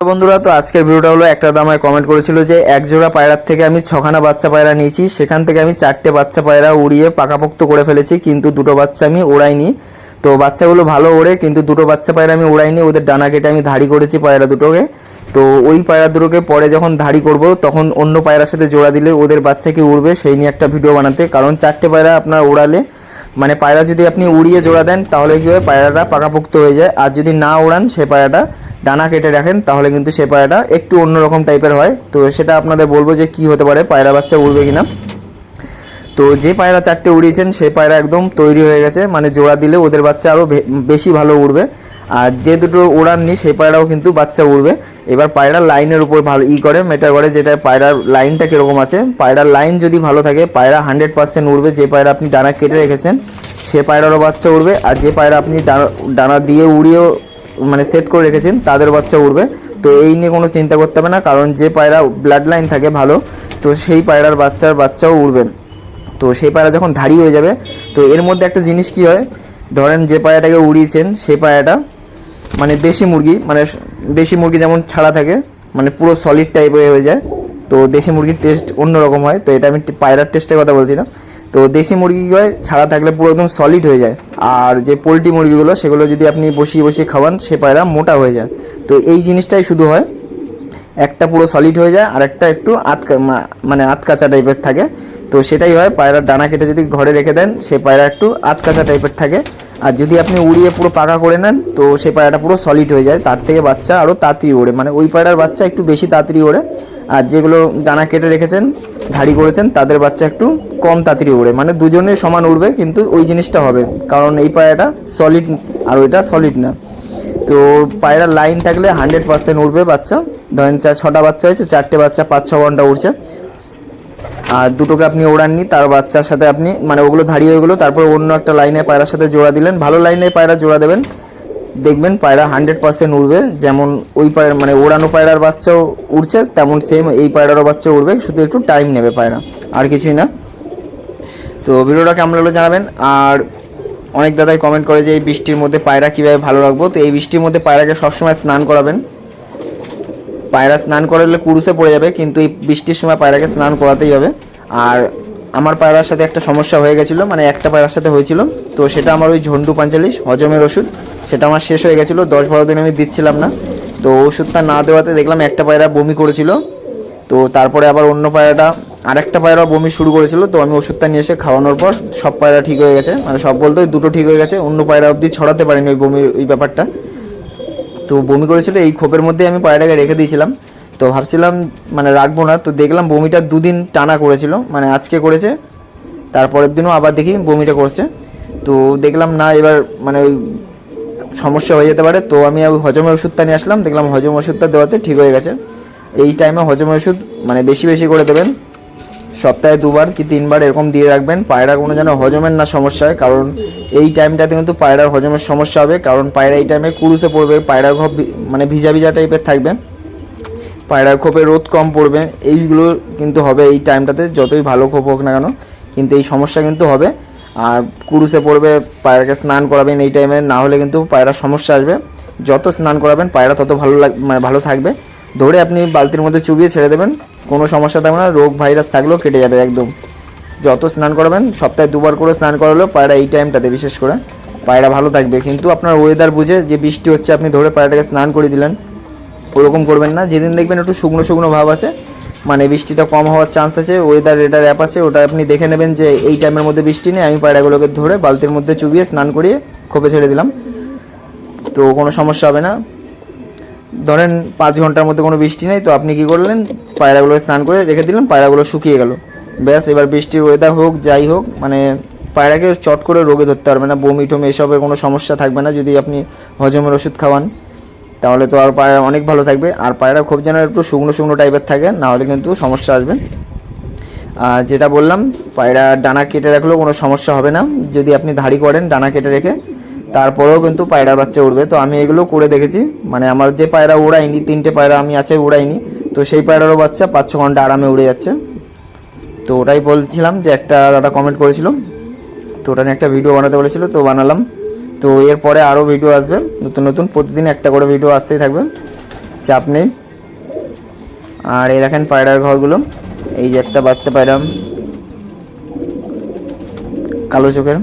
বন্ধুরা, তো আজকের ভিডিওটা হলো একটা দামায় কমেন্ট করেছিল যে এক জোড়া পায়রার থেকে আমি 6খানা বাচ্চা পায়রা নিয়েছি, সেখান থেকে আমি 4টে বাচ্চা পায়রা উড়িয়ে পাকাপোক্ত করে ফেলেছি, কিন্তু দুটো বাচ্চা আমি উড়াইনি। তো বাচ্চাগুলো ভালো ওড়ে, কিন্তু দুটো বাচ্চা পায়রা আমি উড়াইনি, ওদের ডানা কেটে আমি ধাড়ি করেছি পায়রা দুটোকে। তো ওই পায়রা দুটোকে পরে যখন ধাড়ি করব তখন অন্য পায়রার সাথে জোড়া দিলে ওদের বাচ্চা কি উড়বে সেই নিয়ে একটা ভিডিও বানাতে। কারণ 4টে পায়রা আপনার উড়ালে মানে পায়রা যদি আপনি উড়িয়ে জোড়া দেন তাহলে কী হয়, পায়রাটা পাকাপোক্ত হয়ে যায়। আর যদি না উড়ান সে পায়রাটা ডানা কেটে রাখেন তাহলে কিন্তু সে পায়রাটা একটু অন্যরকম টাইপের হয়। তো সেটা আপনাদের বলবো যে কি হতে পারে, পায়রা বাচ্চা উড়বে কিনা। তো যে পায়রা 4টে উড়িয়েছেন সেই পায়রা একদম তৈরি হয়ে গেছে, মানে জোড়া দিলে ওদের বাচ্চা আরও বেশি ভালো উড়বে। আর যে দুটো উড়াননি সেই পায়রাও কিন্তু বাচ্চা উড়বে। এবার পায়রার লাইনের উপর ভালো করে ম্যাটার করে, যেটা পায়রার লাইনটা কীরকম আছে। পায়রার লাইন যদি ভালো থাকে পায়রা 100% উড়বে। যে পায়রা আপনি ডানা কেটে রেখেছেন সে পায়রারও বাচ্চা উড়বে, আর যে পায়রা আপনি ডানা দিয়ে উড়িয়েও মানে সেট করে রেখেছেন তাদের বাচ্চা উড়বে। তো এই নিয়ে কোনো চিন্তা করতে হবে না, কারণ যে পায়রা ব্লাড লাইন থাকে ভালো তো সেই পায়রার বাচ্চাও উড়বে। তো সেই পায়রা যখন ধাড়ি হয়ে যাবে, তো এর মধ্যে একটা জিনিস কি হয়, ধরেন যে পায়রাটাকে উড়িয়েছেন সেই পায়রাটা মানে দেশি মুরগি যেমন ছাড়া থাকে, মানে পুরো সলিড টাইপের হয়ে যায়। তো দেশি মুরগির টেস্ট অন্যরকম হয়, তো এটা আমি পায়রার টেস্টের কথা বলছি না। তো দেশি মুরগি হয় ছাড়া থাকলে পুরো একদম সলিড হয়ে যায়, আর যে পোলট্রি মুরগিগুলো সেগুলো যদি আপনি বসিয়ে বসিয়ে খাওয়ান সে পায়রা মোটা হয়ে যায়। তো এই জিনিসটাই শুধু হয়, একটা পুরো সলিড হয়ে যায় আর একটা একটু আতকাচা টাইপের থাকে। তো সেটাই হয়, পায়রার ডানা কেটে যদি ঘরে রেখে দেন সে পায়রা একটু আতকাচা টাইপের থাকে, আর যদি আপনি উড়িয়ে পুরো পাকা করে নেন তো সে পায়রাটা পুরো সলিড হয়ে যায়। তার থেকে বাচ্চা আরও তাড়াতাড়ি ওড়ে, মানে ওই পায়রার বাচ্চা একটু বেশি তাড়াতাড়ি ওড়ে। আর যেগুলো ডানা কেটে রেখেছেন ধাড়ি করেছেন তাদের বাচ্চা একটু কম তাড়াতাড়ি ওড়ে, মানে দুজনে সমান উড়বে কিন্তু ওই জিনিসটা হবে, কারণ এই পায়রাটা সলিড আর ওইটা সলিড না। তো পায়রার লাইন থাকলে 100% উড়বে বাচ্চা। ধরেন 6টা বাচ্চা হয়েছে, 4টে বাচ্চা 5-6 ঘন্টা উড়ছে, আর দুটোকে আপনি ওড়াননি, তার বাচ্চার সাথে আপনি মানে ওগুলো ধাড়ি হয়ে গেলো, তারপর অন্য একটা লাইনে পায়রার সাথে জোড়া দিলেন, ভালো লাইনে পায়রা জোড়া দেবেন, দেখবেন পায়রা 100% উড়বে। যেমন ওই পায়রা মানে ওড়ানো পায়রার বাচ্চাও উড়ছে তেমন সেম এই পায়রারও বাচ্চা উড়বে, শুধু একটু টাইম নেবে পায়রা, আর কিছুই না। তো ভিডিওটা কেমন লাগলো জানাবেন। আর অনেক দাদাই কমেন্ট করে যে এই বৃষ্টির মধ্যে পায়রা কীভাবে ভালো রাখবো। তো এই বৃষ্টির মধ্যে পায়রাকে সবসময় স্নান করাবেন। পায়রা স্নান করালে কুরুসে পড়ে যাবে, কিন্তু এই বৃষ্টির সময় পায়রাকে স্নান করাতেই হবে। আর আমার পায়রার সাথে একটা সমস্যা হয়ে গেছিলো, মানে একটা পায়রার সাথে হয়েছিল, তো সেটা আমার ওই ঝন্ডু 45 হজমের ওষুধ সেটা আমার শেষ হয়ে গেছিলো, 10-12 দিন আমি দিচ্ছিলাম না। তো ওষুধটা না দেওয়াতে দেখলাম একটা পায়রা বমি করেছিল। তো তারপরে আবার অন্য পায়রাটা আরেকটা পায়রা বমি শুরু করেছিল, তো আমি ওষুধটা নিয়ে এসে খাওয়ানোর পর সব পায়রা ঠিক হয়ে গেছে, মানে সব বলতে ওই দুটো ঠিক হয়ে গেছে, অন্য পায়রা অবধি ছড়াতে পারিনি ওই বমির ওই ব্যাপারটা। তো বমি করেছিল এই খোপের মধ্যে আমি পায়রাটাকে রেখে দিয়েছিলাম। তো ভাবছিলাম মানে রাখবো না, তো দেখলাম বমিটা 2 দিন টানা করেছিল, মানে আজকে করেছে তারপরের দিনও আবার দেখি বমিটা করছে। তো দেখলাম না এবার মানে ওই সমস্যা হয়ে যেতে পারে, তো আমি ওই হজমের ওষুধটা নিয়ে আসলাম, দেখলাম হজম ওষুধটা দেওয়াতে ঠিক হয়ে গেছে। এই টাইমে হজমের ওষুধ মানে বেশি বেশি করে দেবেন, সপ্তাহে 2বার কি 3বার এরকম দিয়ে রাখবেন, পায়রা কোনো যেন হজমের না সমস্যা হয়। কারণ এই টাইমটাতে কিন্তু পায়রার হজমের সমস্যা হবে, কারণ পায়রা এই টাইমে কুরুসে পড়বে, পায়রার খোপ মানে ভিজা ভিজা টাইপের থাকবে, পায়রার খোপে রোদ কম পড়বে, এইগুলো কিন্তু হবে এই টাইমটাতে, যতই ভালো খোপ হোক না কেন কিন্তু এই সমস্যা কিন্তু হবে। আর কুরুসে পড়বে, পায়রাকে স্নান করাবেন এই টাইমে, না হলে কিন্তু পায়রার সমস্যা আসবে। যত স্নান করাবেন পায়রা তত মানে ভালো থাকবে। ধরে আপনি বালতির মধ্যে চুবিয়ে ছেড়ে দেবেন, কোনো সমস্যা থাকবে না, রোগ ভাইরাস থাকলেও কেটে যাবে একদম। যত স্নান করাবেন, সপ্তাহে 2বার করে স্নান করালেও পায়রা এই টাইমটাতে বিশেষ করে পায়রা ভালো থাকবে। কিন্তু আপনার ওয়েদার বুঝে, যে বৃষ্টি হচ্ছে আপনি ধরে পায়রাটাকে স্নান করে দিলেন, ওরকম করবেন না। যেদিন দেখবেন একটু শুকনো শুকনো ভাব আছে, মানে বৃষ্টিটা কম হওয়ার চান্স আছে, ওয়েদার রেডার অ্যাপ আছে, ওটা আপনি দেখে নেবেন যে এই টাইমের মধ্যে বৃষ্টি নেই, আমি পায়রাগুলোকে ধরে বালতির মধ্যে চুবিয়ে স্নান করিয়ে খোপে ছেড়ে দিলাম, তো কোনো সমস্যা হবে না। ধরেন 5 ঘন্টার মধ্যে কোনো বৃষ্টি নেই, তো আপনি কী করলেন, পায়রাগুলোকে স্নান করে রেখে দিলেন, পায়রাগুলো শুকিয়ে গেল, ব্যাস। এবার বৃষ্টির ওয়েদার হোক যাই হোক, মানে পায়রাকে চট করে রোগে ধরতে পারবে না, বমি টমি এসবের কোনো সমস্যা থাকবে না যদি আপনি হজমের ওষুধ খাওয়ান, তাহলে তো আর পায়রা অনেক ভালো থাকবে। আর পায়রা খুব যেন একটু শুকনো শুকনো টাইপের থাকে, না হলে কিন্তু সমস্যা আসবে। আর যেটা বললাম, পায়রা ডানা কেটে রাখলেও কোনো সমস্যা হবে না যদি আপনি ধাড়ি করেন ডানা কেটে রেখে, তারপরেও কিন্তু পায়রার বাচ্চা উড়বে। তো আমি এগুলো করে দেখেছি, মানে আমার যে পায়রা উড়াইনি, 3টে পায়রা আমি আছে উড়াইনি, তো সেই পায়রারও বাচ্চা 5-6 ঘন্টা আরামে উড়ে যাচ্ছে। তো ওটাই বলছিলাম যে একটা দাদা কমেন্ট করেছিল, তো ওটা নিয়ে একটা ভিডিও বানাতে বলেছিল, তো বানালাম। তো এরপরে আরও ভিডিও আসবে নতুন নতুন, প্রতিদিন একটা করে ভিডিও আসতেই থাকবে। চাপ নেই। আর এই দেখেন পায়রার ঘরগুলো, এই যে একটা বাচ্চা পায়রা কালো চোখের।